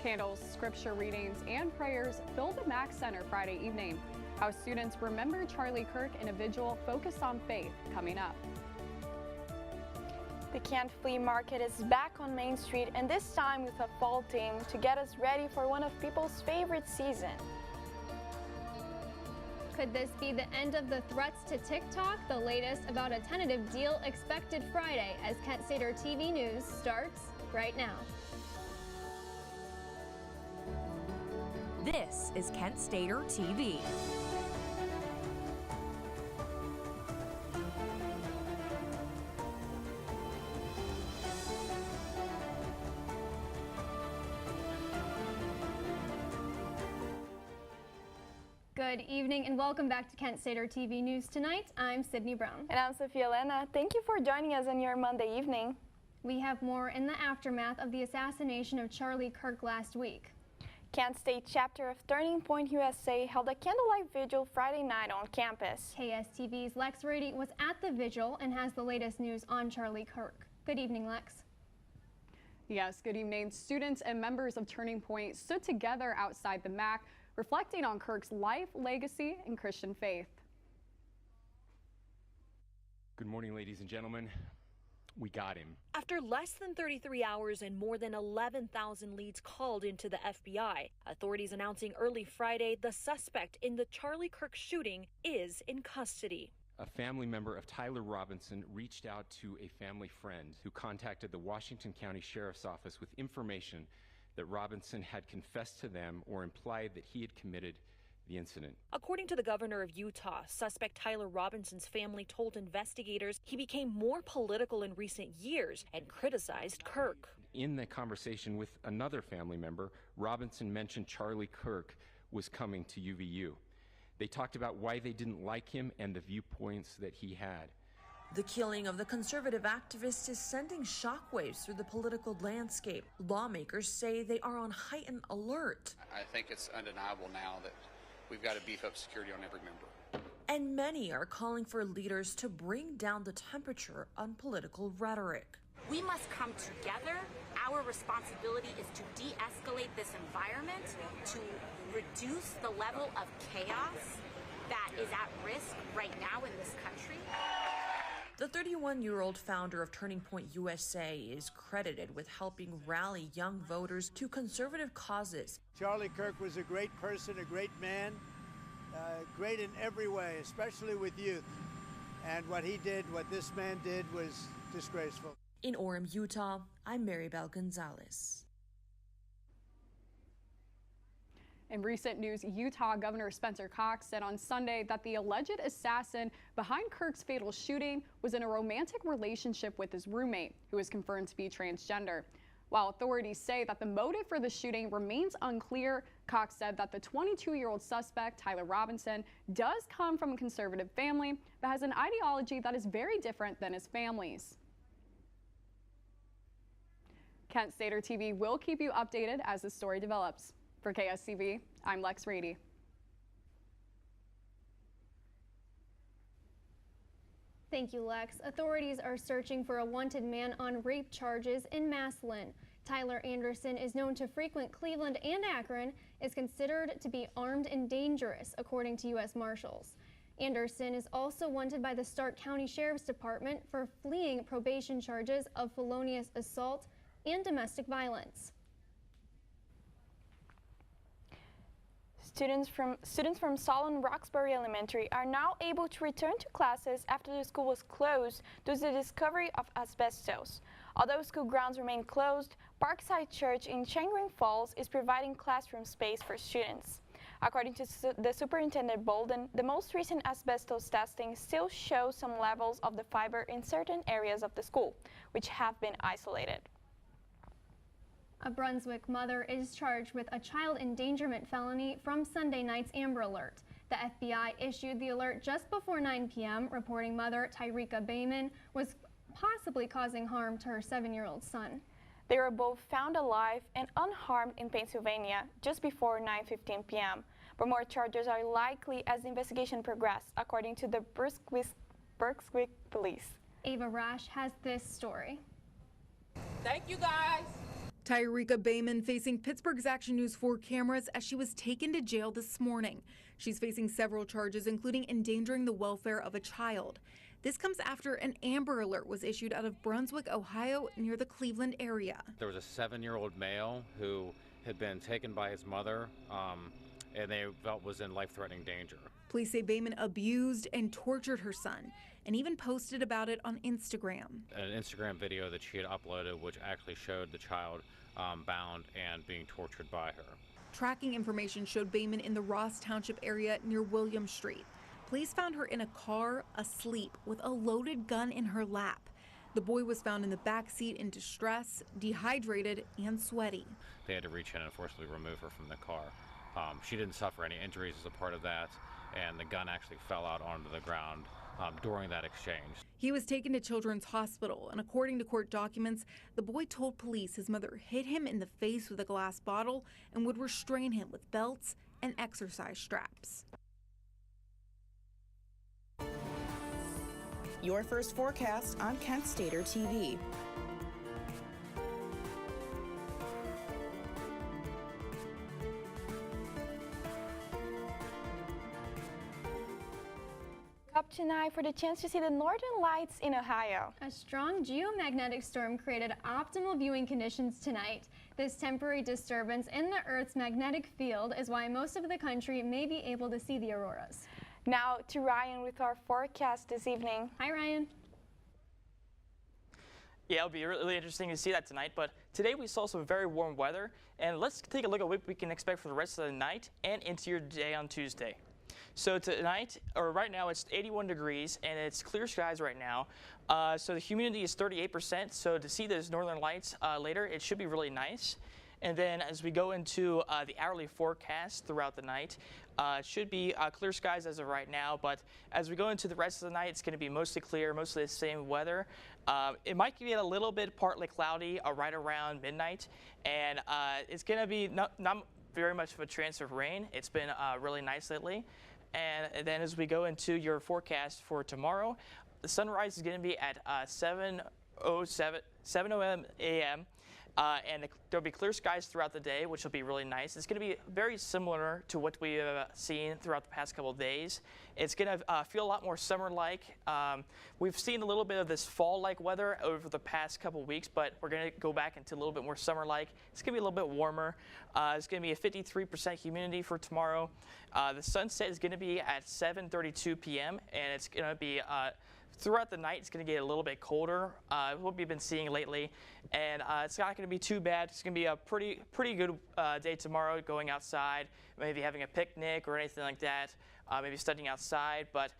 Candles, scripture readings, and prayers filled the Mack Center Friday evening. How students remember Charlie Kirk in a vigil focused on faith coming up. The Kent Flea Market is back on Main Street, and this time with a fall theme to get us ready for one of people's favorite season. Could this be the end of the threats to TikTok? The latest about a tentative deal expected Friday as Kent Stater TV News starts right now. This is Kent Stater TV. Good evening and welcome back to Kent Stater TV News Tonight. I'm Sydney Brown. And I'm Sophia Elena. Thank you for joining us on your Monday evening. We have more in the aftermath of the assassination of Charlie Kirk last week. Kent State chapter of Turning Point USA held a candlelight vigil Friday night on campus. KSTV's Lex Rady was at the vigil and has the latest news on Charlie Kirk. Good evening, Lex. Yes, good evening. Students and members of Turning Point stood together outside the Mack, reflecting on Kirk's life, legacy, and Christian faith. Good morning, ladies and gentlemen. We got him. After less than 33 hours and more than 11,000 leads called into the FBI, authorities announcing early Friday the suspect in the Charlie Kirk shooting is in custody. A family member of Tyler Robinson reached out to a family friend who contacted the Washington County Sheriff's Office with information that Robinson had confessed to them or implied that he had committed the incident. According to the governor of Utah, suspect Tyler Robinson's family told investigators he became more political in recent years and criticized Kirk. In the conversation with another family member, Robinson mentioned Charlie Kirk was coming to UVU. They talked about why they didn't like him and the viewpoints that he had. The killing of the conservative activist is sending shockwaves through the political landscape. Lawmakers say they are on heightened alert. I think it's undeniable now that we've got to beef up security on every member. And many are calling for leaders to bring down the temperature on political rhetoric. We must come together. Our responsibility is to de-escalate this environment, to reduce the level of chaos that is at risk right now in this country. The 31-year-old founder of Turning Point USA is credited with helping rally young voters to conservative causes. Charlie Kirk was a great person, a great man, great in every way, especially with youth. And what he did, what this man did, was disgraceful. In Orem, Utah, I'm Maribel Gonzalez. In recent news, Utah Governor Spencer Cox said on Sunday that the alleged assassin behind Kirk's fatal shooting was in a romantic relationship with his roommate, who is confirmed to be transgender. While authorities say that the motive for the shooting remains unclear, Cox said that the 22-year-old suspect, Tyler Robinson, does come from a conservative family, but has an ideology that is very different than his family's. Kent Stater TV will keep you updated as the story develops. For KSTV, I'm Lex Rady. Thank you, Lex. Authorities are searching for a wanted man on rape charges in Massillon. Tyler Anderson is known to frequent Cleveland and Akron, is considered to be armed and dangerous, according to U.S. Marshals. Anderson is also wanted by the Stark County Sheriff's Department for fleeing probation charges of felonious assault and domestic violence. Students from Solon Roxbury Elementary are now able to return to classes after the school was closed due to the discovery of asbestos. Although school grounds remain closed, Parkside Church in Chagrin Falls is providing classroom space for students. According to the Superintendent Bolden, the most recent asbestos testing still shows some levels of the fiber in certain areas of the school, which have been isolated. A Brunswick mother is charged with a child endangerment felony from Sunday night's Amber Alert. The FBI issued the alert just before 9 p.m., reporting mother Tyreka Bayman was possibly causing harm to her 7-year-old son. They were both found alive and unharmed in Pennsylvania just before 9:15 p.m. But more charges are likely as the investigation progresses, according to the Berkswick Police. Ava Rash has this story. Thank you, guys. Tyreka Bayman facing Pittsburgh's Action News 4 cameras as she was taken to jail this morning. She's facing several charges, including endangering the welfare of a child. This comes after an Amber Alert was issued out of Brunswick, Ohio, near the Cleveland area. There was a 7-year-old male who had been taken by his mother, and they felt was in life-threatening danger. Police say Bayman abused and tortured her son and even posted about it on Instagram. An Instagram video that she had uploaded, which actually showed the child bound and being tortured by her. Tracking information showed Bayman in the Ross Township area near William Street. Police found her in a car, asleep, with a loaded gun in her lap. The boy was found in the back seat in distress, dehydrated, and sweaty. They had to reach in and forcibly remove her from the car. She didn't suffer any injuries as a part of that, and the gun actually fell out onto the ground during that exchange. He was taken to Children's Hospital, and according to court documents, the boy told police his mother hit him in the face with a glass bottle and would restrain him with belts and exercise straps. Your first forecast on Kent Stater TV. Up tonight for the chance to see the northern lights in Ohio. A strong geomagnetic storm created optimal viewing conditions tonight. This temporary disturbance in the Earth's magnetic field is why most of the country may be able to see the auroras. Now to Ryan with our forecast this evening. Hi, Ryan. Yeah, it'll be really interesting to see that tonight, but today we saw some very warm weather, and let's take a look at what we can expect for the rest of the night and into your day on Tuesday. So tonight, or right now, it's 81 degrees and it's clear skies right now. So the humidity is 38%. So to see those northern lights later, it should be really nice. And then as we go into the hourly forecast throughout the night, it should be clear skies as of right now. But as we go into the rest of the night, it's going to be mostly clear, mostly the same weather. It might get a little bit partly cloudy right around midnight. And it's going to be not very much of a chance of rain. It's been really nice lately. And then as we go into your forecast for tomorrow, the sunrise is going to be at 7 a.m. And there'll be clear skies throughout the day, which will be really nice. It's going to be very similar to what we've seen throughout the past couple of days. It's going to feel a lot more summer-like. We've seen a little bit of this fall-like weather over the past couple of weeks, but we're going to go back into a little bit more summer-like. It's going to be a little bit warmer. It's going to be a 53% humidity for tomorrow. The sunset is going to be at 7:32 p.m., and it's going to be throughout the night, it's going to get a little bit colder, what we've been seeing lately, and it's not going to be too bad. It's going to be a pretty good day tomorrow, going outside, maybe having a picnic or anything like that, maybe studying outside, but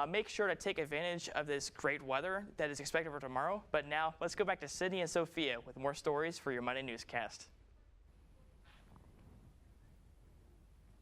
make sure to take advantage of this great weather that is expected for tomorrow. But now, let's go back to Sydney and Sophia with more stories for your Monday newscast.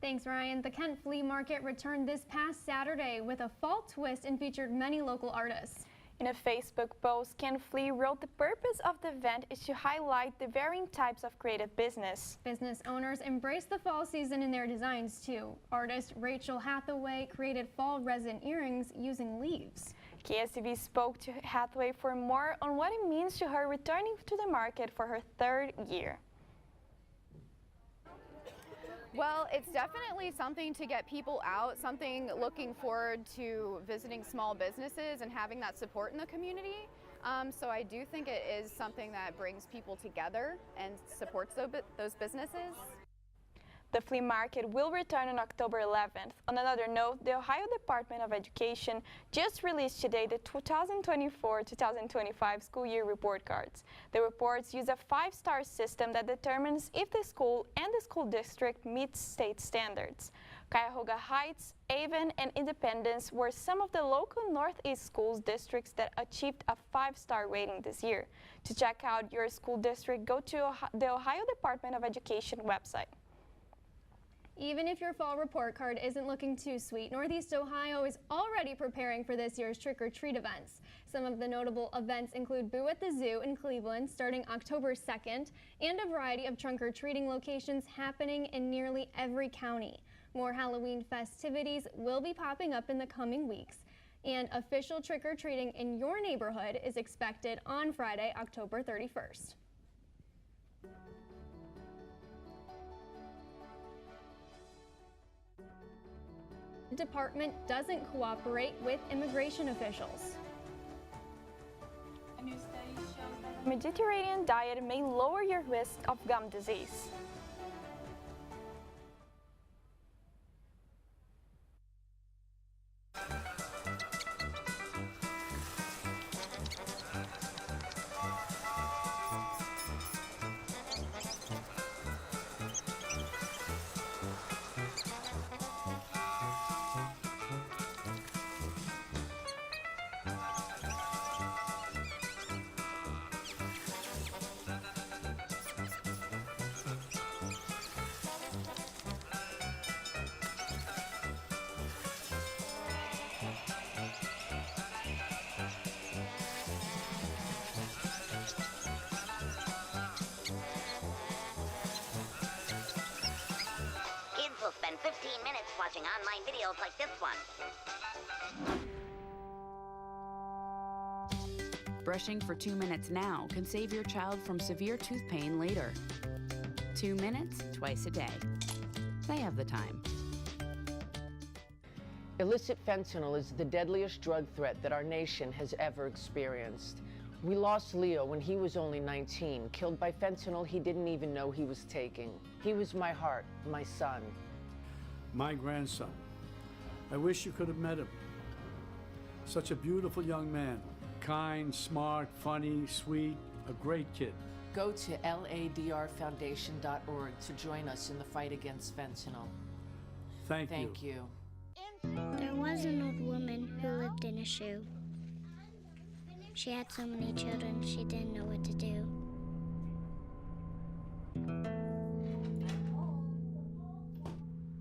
Thanks, Ryan. The Kent Flea Market returned this past Saturday with a fall twist and featured many local artists. In a Facebook post, Kent Flea wrote the purpose of the event is to highlight the varying types of creative business. Business owners embrace the fall season in their designs too. Artist Rachel Hathaway created fall resin earrings using leaves. KSTV spoke to Hathaway for more on what it means to her returning to the market for her 3rd year. Well, it's definitely something to get people out, something looking forward to visiting small businesses and having that support in the community. So I do think it is something that brings people together and supports those businesses. The flea market will return on October 11th. On another note, the Ohio Department of Education just released today the 2024-2025 school year report cards. The reports use a 5-star system that determines if the school and the school district meets state standards. Cuyahoga Heights, Avon, and Independence were some of the local Northeast schools districts that achieved a 5-star rating this year. To check out your school district, go to the Ohio Department of Education website. Even if your fall report card isn't looking too sweet, Northeast Ohio is already preparing for this year's trick-or-treat events. Some of the notable events include Boo at the Zoo in Cleveland starting October 2nd, and a variety of trunk-or-treating locations happening in nearly every county. More Halloween festivities will be popping up in the coming weeks, and official trick-or-treating in your neighborhood is expected on Friday, October 31st. The department doesn't cooperate with immigration officials. A new study shows that a Mediterranean diet may lower your risk of gum disease. Will spend 15 minutes watching online videos like this one. Brushing for 2 minutes now can save your child from severe tooth pain later. 2 minutes twice a day. They have the time. Illicit fentanyl is the deadliest drug threat that our nation has ever experienced. We lost Leo when he was only 19, killed by fentanyl he didn't even know he was taking. He was my heart, my son. My grandson. I wish you could have met him. Such a beautiful young man. Kind, smart, funny, sweet, a great kid. Go to ladrfoundation.org to join us in the fight against fentanyl. Thank you. There was an old woman who lived in a shoe. She had so many children, she didn't know what to do.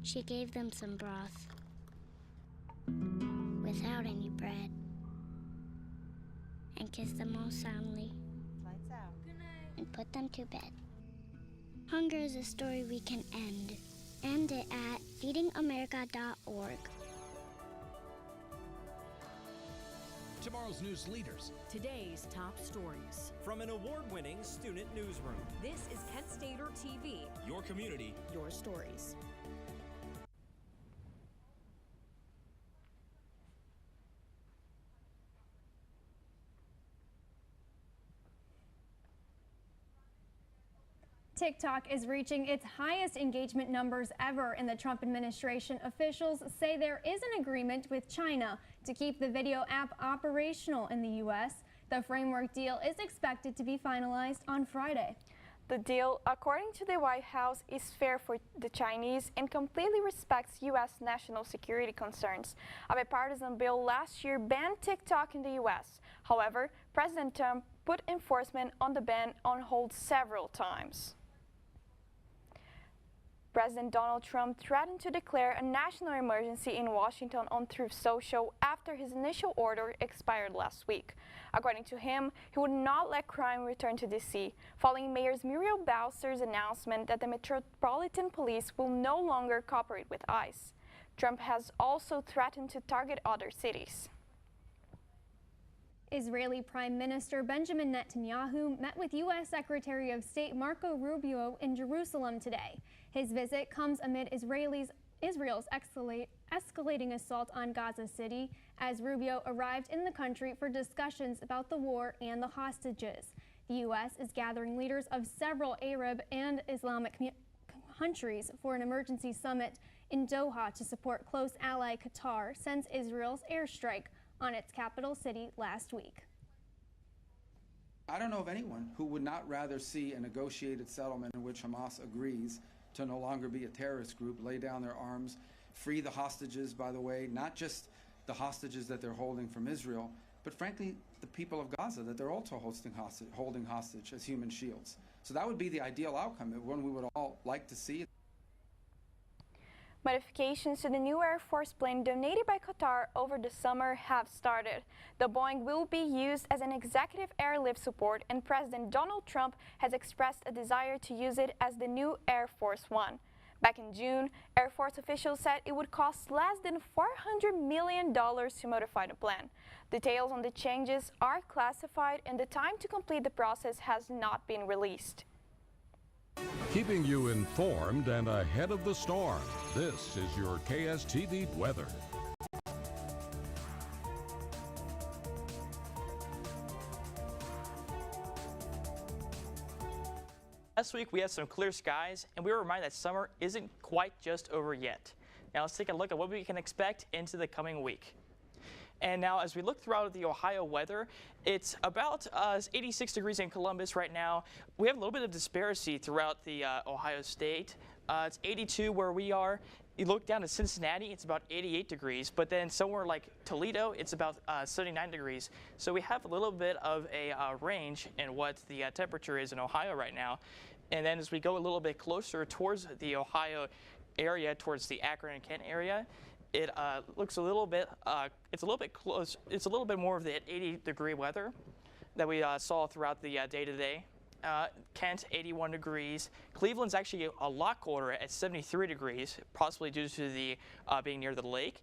She gave them some broth without any bread and kissed them all soundly. Lights out. Good night. And put them to bed. Hunger is a story we can end. End it at feedingamerica.org. Tomorrow's news leaders. Today's top stories. From an award-winning student newsroom. This is Kent Stater TV. Your community. Your stories. TikTok is reaching its highest engagement numbers ever in the Trump administration. Officials say there is an agreement with China to keep the video app operational in the U.S. The framework deal is expected to be finalized on Friday. The deal, according to the White House, is fair for the Chinese and completely respects U.S. national security concerns. A bipartisan bill last year banned TikTok in the U.S. However, President Trump put enforcement on the ban on hold several times. President Donald Trump threatened to declare a national emergency in Washington on Truth Social after his initial order expired last week. According to him, he would not let crime return to D.C., following Mayor Muriel Bowser's announcement that the Metropolitan Police will no longer cooperate with ICE. Trump has also threatened to target other cities. Israeli Prime Minister Benjamin Netanyahu met with U.S. Secretary of State Marco Rubio in Jerusalem today. His visit comes amid Israel's escalating assault on Gaza City as Rubio arrived in the country for discussions about the war and the hostages. The U.S. is gathering leaders of several Arab and Islamic countries for an emergency summit in Doha to support close ally Qatar since Israel's airstrike on its capital city last week. I don't know of anyone who would not rather see a negotiated settlement in which Hamas agrees to no longer be a terrorist group, lay down their arms, free the hostages, by the way, not just the hostages that they're holding from Israel, but frankly, the people of Gaza that they're also holding hostage as human shields. So that would be the ideal outcome, one we would all like to see. Modifications to the new Air Force plane donated by Qatar over the summer have started. The Boeing will be used as an executive airlift support, and President Donald Trump has expressed a desire to use it as the new Air Force One. Back in June, Air Force officials said it would cost less than $400 million to modify the plan. Details on the changes are classified, and the time to complete the process has not been released. Keeping you informed and ahead of the storm, this is your KSTV weather. Last week we had some clear skies, and we were reminded that summer isn't quite just over yet. Now let's take a look at what we can expect into the coming week. And now as we look throughout the Ohio weather, it's about 86 degrees in Columbus right now. We have a little bit of disparity throughout the Ohio state. It's 82 where we are. You look down to Cincinnati, it's about 88 degrees, but then somewhere like Toledo, it's about 79 degrees. So we have a little bit of a range in what the temperature is in Ohio right now. And then as we go a little bit closer towards the Ohio area, towards the Akron and Kent area, it looks a little bit, it's a little bit close, it's a little bit more of the 80-degree weather that we saw throughout the day today. Kent, 81 degrees. Cleveland's actually a lot colder at 73 degrees, possibly due to the being near the lake.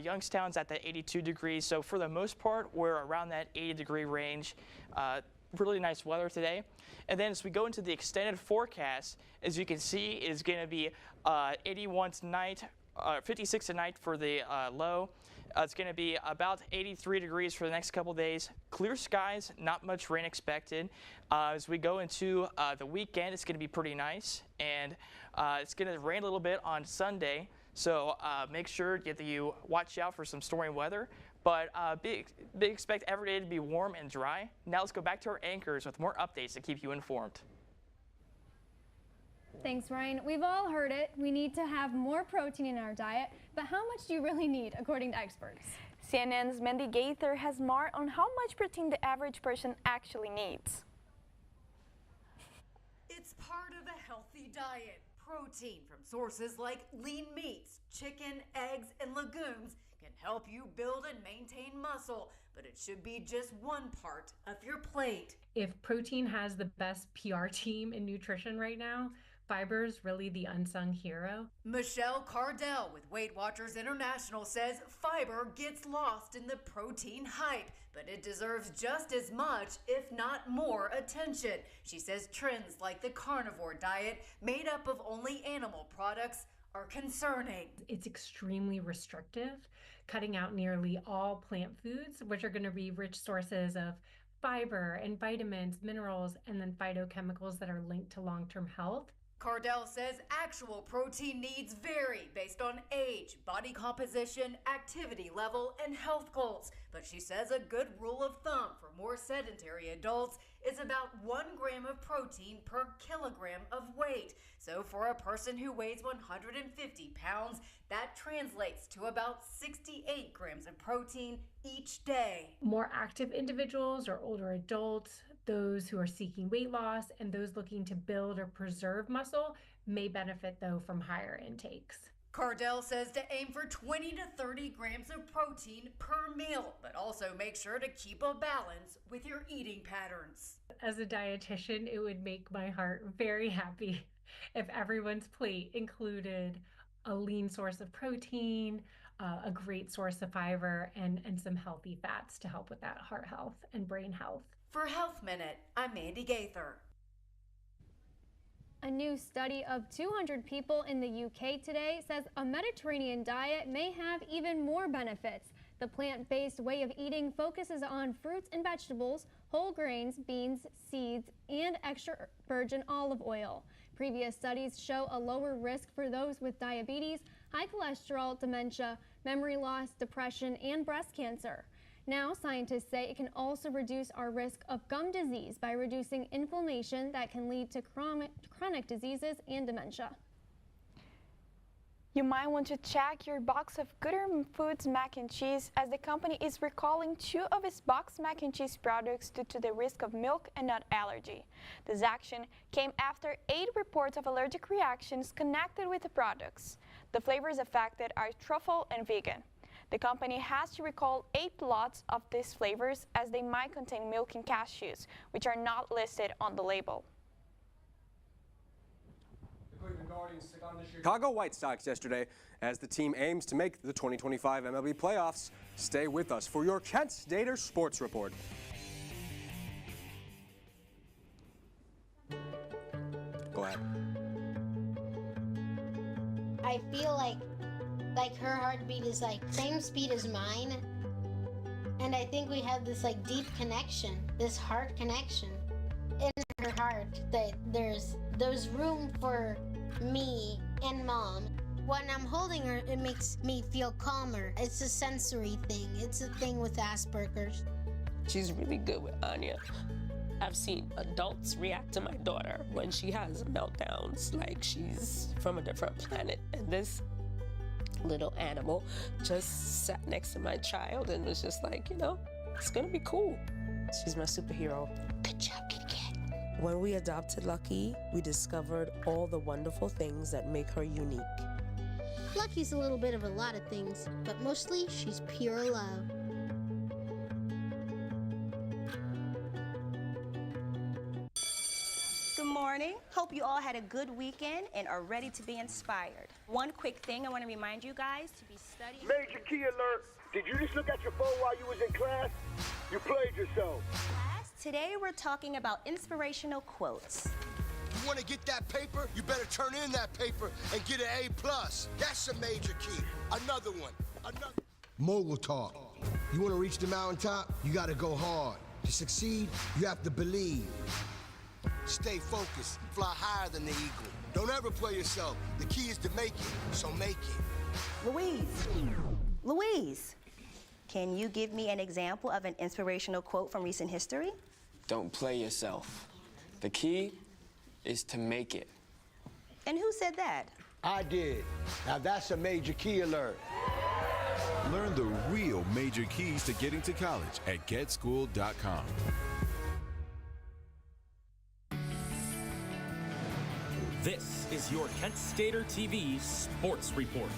Youngstown's at that 82 degrees, so for the most part, we're around that 80-degree range. Really nice weather today. And then as we go into the extended forecast, as you can see, is going to be 81 tonight, 56 tonight for the low. It's going to be about 83 degrees for the next couple days. Clear skies, not much rain expected. As we go into the weekend, it's going to be pretty nice, and it's going to rain a little bit on Sunday. So make sure that you watch out for some stormy weather. But expect every day to be warm and dry. Now let's go back to our anchors with more updates to keep you informed. Thanks, Ryan. We've all heard it. We need to have more protein in our diet, but how much do you really need, according to experts? CNN's Mandy Gaither has more on how much protein the average person actually needs. It's part of a healthy diet. Protein from sources like lean meats, chicken, eggs, and legumes can help you build and maintain muscle, but it should be just one part of your plate. If protein has the best PR team in nutrition right now, fiber is really the unsung hero. Michelle Cardell with Weight Watchers International says fiber gets lost in the protein hype, but it deserves just as much, if not more, attention. She says trends like the carnivore diet, made up of only animal products, are concerning. It's extremely restrictive, cutting out nearly all plant foods, which are going to be rich sources of fiber and vitamins, minerals, and then phytochemicals that are linked to long-term health. Cardell says actual protein needs vary based on age, body composition, activity level, and health goals. But she says a good rule of thumb for more sedentary adults is about 1 gram of protein per kilogram of weight. So for a person who weighs 150 pounds, that translates to about 68 grams of protein each day. More active individuals or older adults, those who are seeking weight loss, and those looking to build or preserve muscle may benefit, though, from higher intakes. Cardell says to aim for 20 to 30 grams of protein per meal, but also make sure to keep a balance with your eating patterns. As a dietitian, it would make my heart very happy if everyone's plate included a lean source of protein, a great source of fiber, and some healthy fats to help with that heart health and brain health. For Health Minute, I'm Mandy Gaither. A new study of 200 people in the UK today says a Mediterranean diet may have even more benefits. The plant-based way of eating focuses on fruits and vegetables, whole grains, beans, seeds, and extra virgin olive oil. Previous studies show a lower risk for those with diabetes, high cholesterol, dementia, memory loss, depression, and breast cancer. Now, scientists say it can also reduce our risk of gum disease by reducing inflammation that can lead to chronic diseases and dementia. You might want to check your box of Gooder Foods mac and cheese, as the company is recalling 2 of its boxed mac and cheese products due to the risk of milk and nut allergy. This action came after 8 reports of allergic reactions connected with the products. The flavors affected are truffle and vegan. The company has to recall 8 lots of these flavors, as they might contain milk and cashews, which are not listed on the label. Chicago White Sox yesterday as the team aims to make the 2025 MLB playoffs. Stay with us for your Kent Stater Sports Report. Go ahead. I feel like her heartbeat is like same speed as mine. And I think we have this like deep connection, this heart connection in her heart, that there's room for me and Mom. When I'm holding her, it makes me feel calmer. It's a sensory thing. It's a thing with Asperger's. She's really good with Anya. I've seen adults react to my daughter when she has meltdowns, like she's from a different planet. And this little animal just sat next to my child and was just like, you know, it's gonna be cool. She's my superhero. Good job, kitty cat. When we adopted Lucky, we discovered all the wonderful things that make her unique. Lucky's a little bit of a lot of things, but mostly she's pure love. Good morning. Hope you all had a good weekend and are ready to be inspired. One quick thing I want to remind you guys to be studying. Major key alert. Did you just look at your phone while you was in class? You played yourself. Today we're talking about inspirational quotes. You want to get that paper? You better turn in that paper and get an A+. That's a major key. Another one. Mogul talk. You want to reach the mountaintop? You got to go hard. To succeed, you have to believe. Stay focused. Fly higher than the eagle. Don't ever play yourself. The key is to make it, so make it. Louise, can you give me an example of an inspirational quote from recent history? Don't play yourself. The key is to make it. And who said that? I did. Now that's a major key alert. Learn the real major keys to getting to college at getschool.com. This is your Kent Stater TV Sports Report.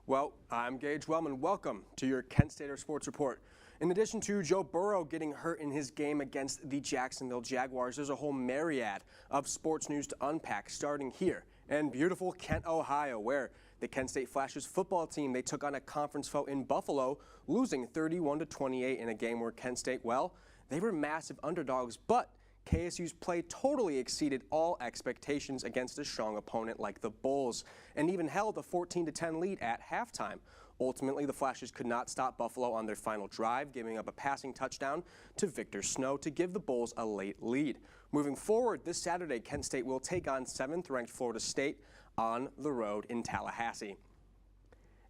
Well, I'm Gage Wellman. Welcome to your Kent Stater Sports Report. In addition to Joe Burrow getting hurt in his game against the Jacksonville Jaguars, there's a whole myriad of sports news to unpack, starting here in beautiful Kent, Ohio, where the Kent State Flashes football team, they took on a conference foe in Buffalo, losing 31-28 in a game where Kent State, well, they were massive underdogs, but KSU's play totally exceeded all expectations against a strong opponent like the Bulls, and even held a 14-10 lead at halftime. Ultimately, the Flashes could not stop Buffalo on their final drive, giving up a passing touchdown to Victor Snow to give the Bulls a late lead. Moving forward, this Saturday, Kent State will take on 7th-ranked Florida State on the road in Tallahassee.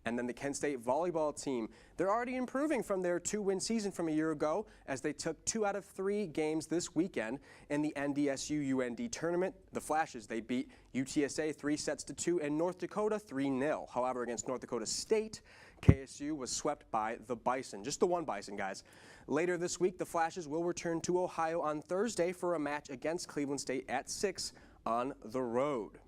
And then the Kent State volleyball team, they're already improving from their 2-win season from a year ago as they took 2 out of 3 games this weekend in the NDSU-UND tournament. The Flashes, they beat UTSA 3-2 and North Dakota 3-0. However, against North Dakota State, KSU was swept by the Bison. Just the one Bison, guys. Later this week, the Flashes will return to Ohio on Thursday for a match against Cleveland State at 6 on the road.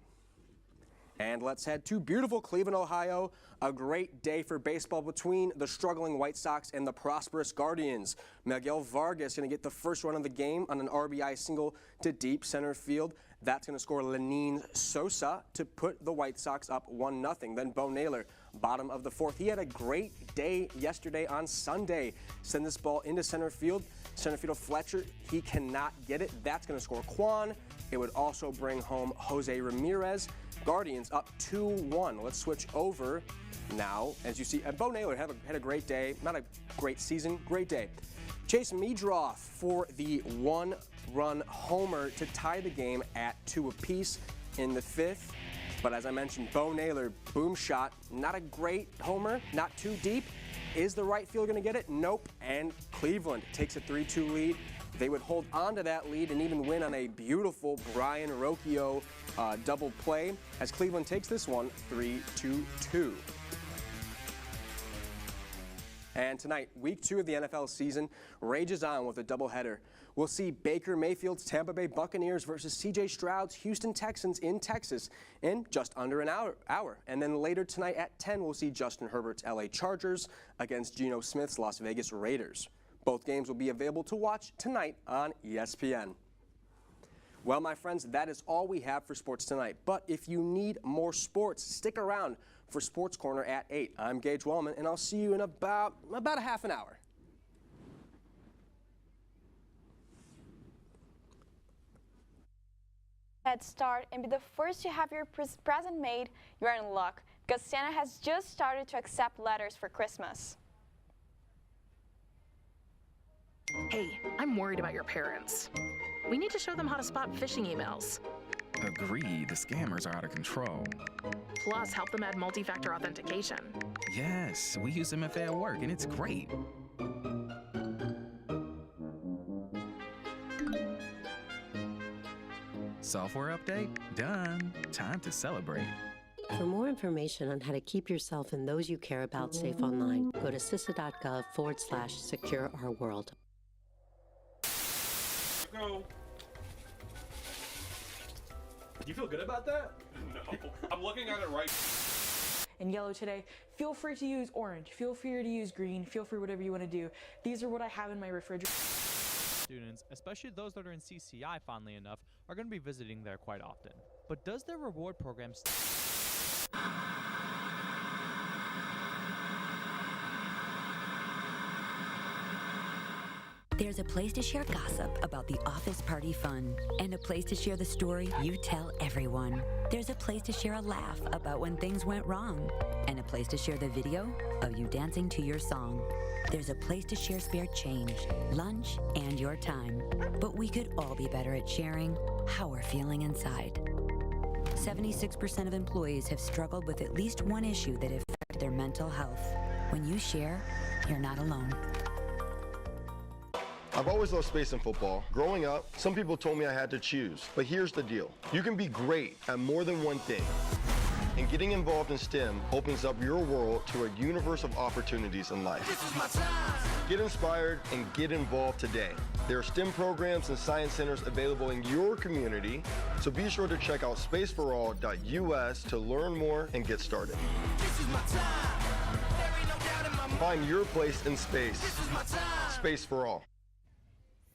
And let's head to beautiful Cleveland, Ohio. A great day for baseball between the struggling White Sox and the prosperous Guardians. Miguel Vargas going to get the first run of the game on an RBI single to deep center field. That's going to score Lenyn Sosa to put the White Sox up 1-0. Then Bo Naylor, bottom of the 4th. He had a great day yesterday on Sunday. Send this ball into center field. Center fielder Fletcher, he cannot get it. That's going to score Kwan. It would also bring home Jose Ramirez. Guardians up 2-1. Let's switch over now. As you see, Bo Naylor had a great day. Not a great season, great day. Chase Meadroff for the 1-run homer to tie the game at 2 apiece in the 5th. But as I mentioned, Bo Naylor, boom shot, not a great homer, not too deep. Is the right field going to get it? Nope. And Cleveland takes a 3-2 lead. They would hold on to that lead and even win on a beautiful Brian Rocchio double play as Cleveland takes this one 3-2. And tonight, week 2 of the NFL season rages on with a doubleheader. We'll see Baker Mayfield's Tampa Bay Buccaneers versus C.J. Stroud's Houston Texans in Texas in just under an hour. And then later tonight at 10, we'll see Justin Herbert's L.A. Chargers against Geno Smith's Las Vegas Raiders. Both games will be available to watch tonight on ESPN. Well, my friends, that is all we have for sports tonight. But if you need more sports, stick around for Sports Corner at 8. I'm Gage Wellman, and I'll see you in about a half an hour. head start and be the first to have your present made, you're in luck, because Santa has just started to accept letters for Christmas. Hey, I'm worried about your parents. We need to show them how to spot phishing emails. Agreed, the scammers are out of control. Plus, help them add multi-factor authentication. Yes, we use MFA at work and it's great. Software update? Done. Time to celebrate. For more information on how to keep yourself and those you care about safe online, go to CISA.gov/secure-our-world. Go. Do you feel good about that? No. I'm looking at it right. In yellow today, feel free to use orange, feel free to use green, feel free whatever you want to do. These are what I have in my refrigerator. Students, especially those that are in CCI fondly enough, are going to be visiting there quite often. But does their reward program There's a place to share gossip about the office party fun, and a place to share the story you tell everyone. There's a place to share a laugh about when things went wrong, and a place to share the video of you dancing to your song. There's a place to share spare change, lunch, and your time. But we could all be better at sharing how we're feeling inside. 76% of employees have struggled with at least one issue that affected their mental health. When you share, you're not alone. I've always loved space and football. Growing up, some people told me I had to choose. But here's the deal. You can be great at more than one thing. And getting involved in STEM opens up your world to a universe of opportunities in life. This is my time. Get inspired and get involved today. There are STEM programs and science centers available in your community, so be sure to check out spaceforall.us to learn more and get started. This is my time. There ain't no doubt in my mind. Find your place in space. This is my time. Space for All.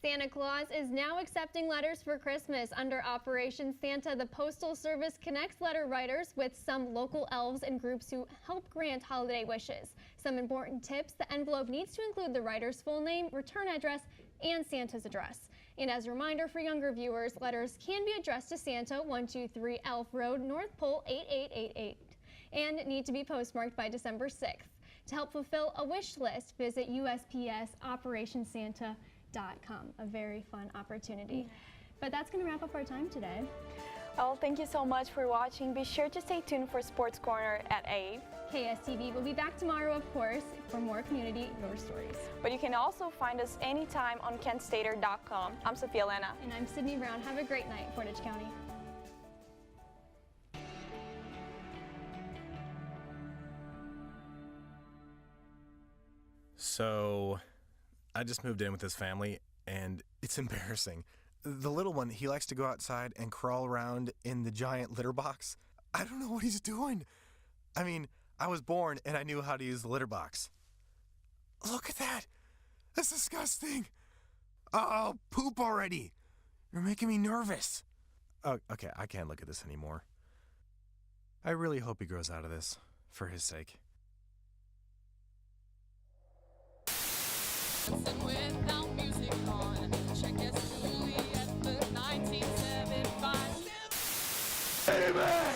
Santa Claus is now accepting letters for Christmas. Under Operation Santa, the Postal Service connects letter writers with some local elves and groups who help grant holiday wishes. Some important tips: the envelope needs to include the writer's full name, return address, and Santa's address. And as a reminder for younger viewers, letters can be addressed to Santa, 123 Elf Road, North Pole 8888, and need to be postmarked by December 6th. To help fulfill a wish list, visit USPS.OperationSanta.com. A very fun opportunity. But that's going to wrap up our time today. Well, thank you so much for watching. Be sure to stay tuned for Sports Corner at 8. KSTV will be back tomorrow, of course, for more community Your Stories. But you can also find us anytime on KentStater.com. I'm Sophia Lena. And I'm Sydney Brown. Have a great night, Portage County. So, I just moved in with this family, and it's embarrassing. The little one, he likes to go outside and crawl around in the giant litter box. I don't know what he's doing. I mean, I was born and I knew how to use the litter box. Look at that. That's disgusting. Oh, poop already. You're making me nervous. Oh, okay, I can't look at this anymore. I really hope he grows out of this, for his sake. Without music on, check us at the 1975. Amen.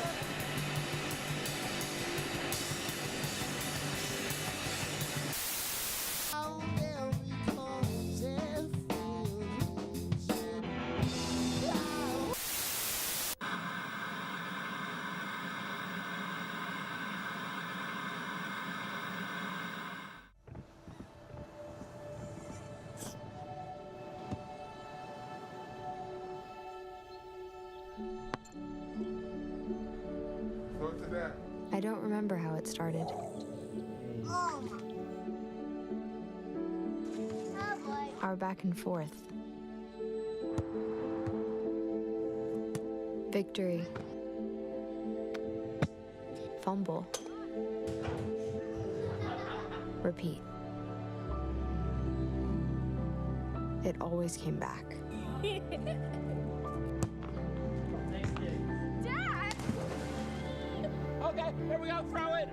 I don't remember how it started. Our back and forth. Victory. Fumble. Repeat. It always came back. Dad! Okay, here we go, throw it!